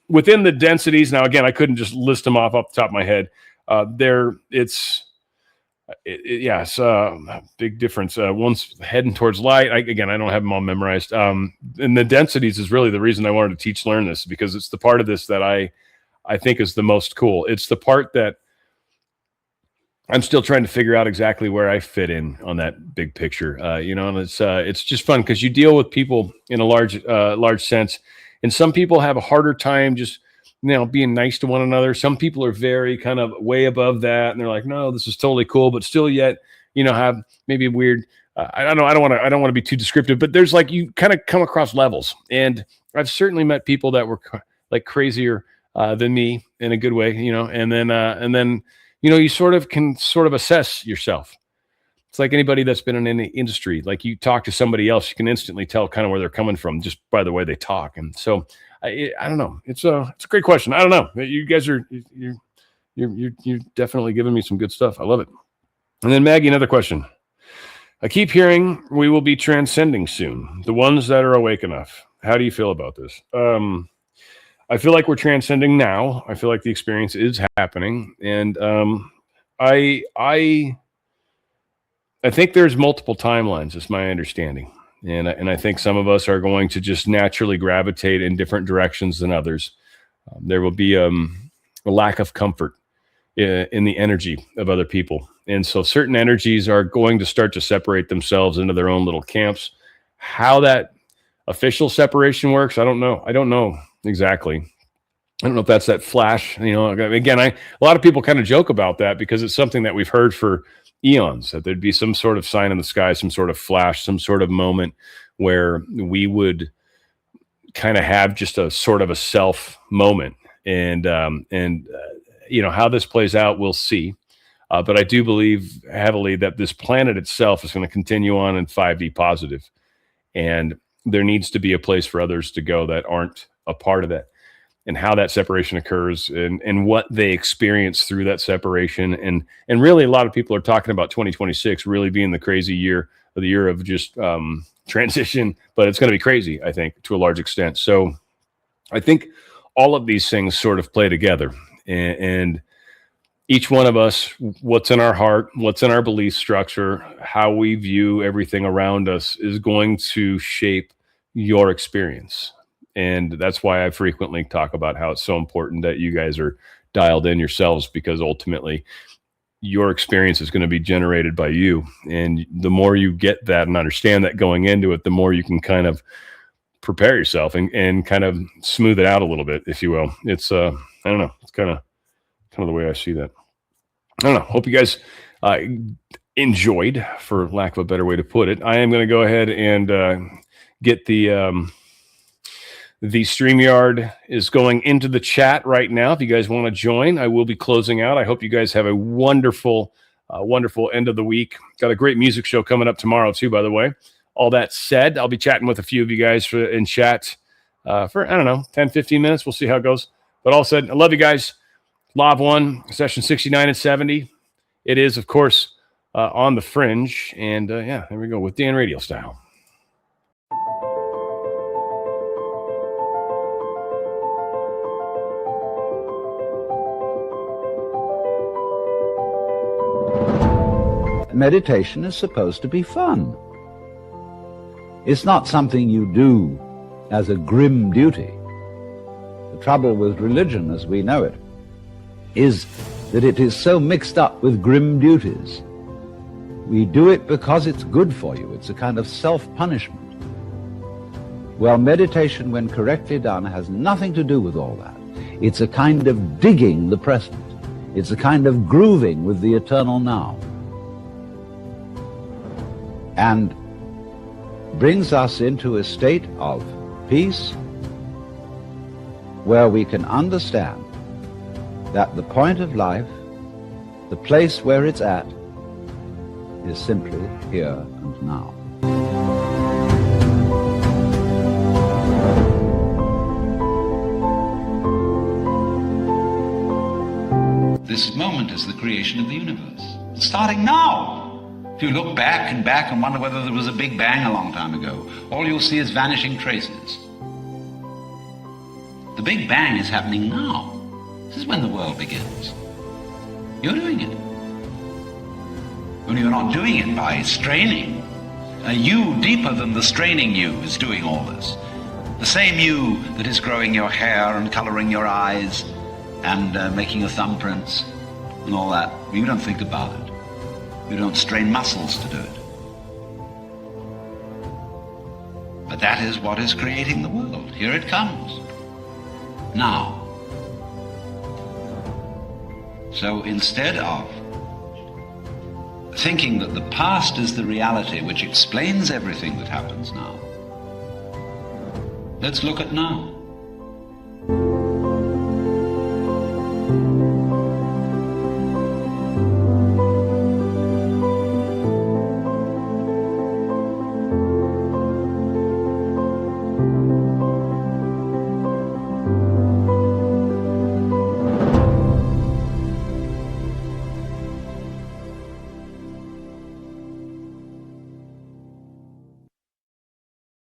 within the densities, now again, I couldn't just list them off the top of my head. It's a big difference. One's heading towards light. I don't have them all memorized. And the densities is really the reason I wanted to learn this, because it's the part of this that I think is the most cool. It's the part that I'm still trying to figure out exactly where I fit in on that big picture. And it's just fun because you deal with people in a large sense, and some people have a harder time just being nice to one another. Some people are very kind of way above that, and they're like, no, this is totally cool, but still yet, have maybe a weird, I don't want to be too descriptive, but there's like, you kind of come across levels. And I've certainly met people that were like crazier than me in a good way, and then, you sort of assess yourself. It's like anybody that's been in any industry, like you talk to somebody else, you can instantly tell kind of where they're coming from just by the way they talk. And so I don't know. It's a great question. I don't know. You guys you're definitely giving me some good stuff. I love it. And then Maggie, another question. I keep hearing we will be transcending soon. The ones that are awake enough. How do you feel about this? I feel like we're transcending now. I feel like the experience is happening, and I think there's multiple timelines. Is my understanding. And I think some of us are going to just naturally gravitate in different directions than others. There will be a lack of comfort in the energy of other people. And so certain energies are going to start to separate themselves into their own little camps. How that official separation works, I don't know. I don't know exactly. I don't know if that's that flash. Again, a lot of people kind of joke about that because it's something that we've heard for eons, that there'd be some sort of sign in the sky, some sort of flash, some sort of moment where we would kind of have just a sort of a self moment. And how this plays out, we'll see. But I do believe heavily that this planet itself is going to continue on in 5D positive. And there needs to be a place for others to go that aren't a part of that. And how that separation occurs and what they experience through that separation. And really, a lot of people are talking about 2026 really being the crazy year, or the year of just transition, but it's going to be crazy, I think, to a large extent. So I think all of these things sort of play together, and each one of us, what's in our heart, what's in our belief structure, how we view everything around us is going to shape your experience. And that's why I frequently talk about how it's so important that you guys are dialed in yourselves, because ultimately your experience is going to be generated by you. And the more you get that and understand that going into it, the more you can kind of prepare yourself and kind of smooth it out a little bit, if you will. It's, I don't know. It's kind of the way I see that. I don't know. Hope you guys enjoyed, for lack of a better way to put it. I am going to go ahead and get the StreamYard is going into the chat right now. If you guys want to join, I will be closing out. I hope you guys have a wonderful end of the week. Got a great music show coming up tomorrow too, by the way. All that said, I'll be chatting with a few of you guys in chat for, I don't know, 10, 15 minutes. We'll see how it goes. But all said, I love you guys. Law of One, session 69 and 70. It is, of course, on the Fringe. And yeah, there we go with Dan RadioStyle. Meditation is supposed to be fun. It's not something you do as a grim duty. The trouble with religion as we know it is that it is so mixed up with grim duties. We do it because it's good for you. It's a kind of self-punishment. Well, meditation, when correctly done, has nothing to do with all that. It's a kind of digging the present. It's a kind of grooving with the eternal now. And brings us into a state of peace where we can understand that the point of life, the place where it's at, is simply here and now. This moment is the creation of the universe. It's starting now. If you look back and wonder whether there was a big bang a long time ago, all you'll see is vanishing traces. The big bang is happening now. This is when the world begins. You're doing it. Only you're not doing it by straining. A you deeper than the straining you is doing all this. The same you that is growing your hair and coloring your eyes and making your thumbprints and all that. You don't think about it. You don't strain muscles to do it. But that is what is creating the world. Here it comes. Now. So instead of thinking that the past is the reality which explains everything that happens now, let's look at now.